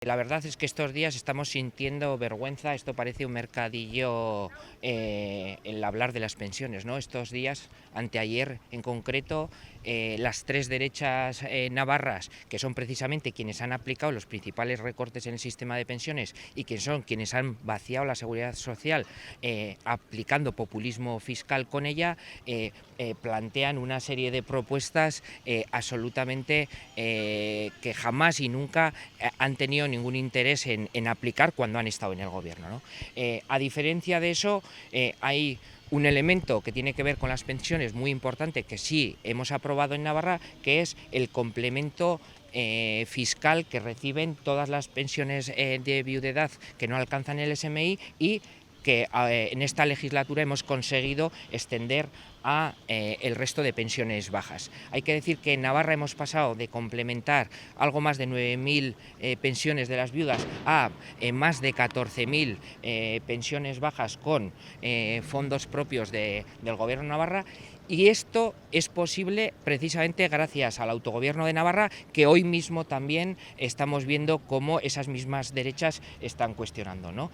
La verdad es que estos días estamos sintiendo vergüenza, esto parece un mercadillo, el hablar de las pensiones, ¿no? Estos días, anteayer en concreto, las tres derechas navarras, que son precisamente quienes han aplicado los principales recortes en el sistema de pensiones y que son quienes han vaciado la seguridad social aplicando populismo fiscal con ella, plantean una serie de propuestas absolutamente que jamás y nunca han tenido ningún interés en aplicar cuando han estado en el gobierno, ¿no? A diferencia de eso, hay un elemento que tiene que ver con las pensiones muy importante que sí hemos aprobado en Navarra, que es el complemento fiscal que reciben todas las pensiones de viudedad que no alcanzan el SMI y que en esta legislatura hemos conseguido extender a el resto de pensiones bajas. Hay que decir que en Navarra hemos pasado de complementar algo más de 9.000 pensiones de las viudas a más de 14.000 pensiones bajas con fondos propios del Gobierno de Navarra. Y esto es posible precisamente gracias al autogobierno de Navarra, que hoy mismo también estamos viendo cómo esas mismas derechas están cuestionando, ¿no?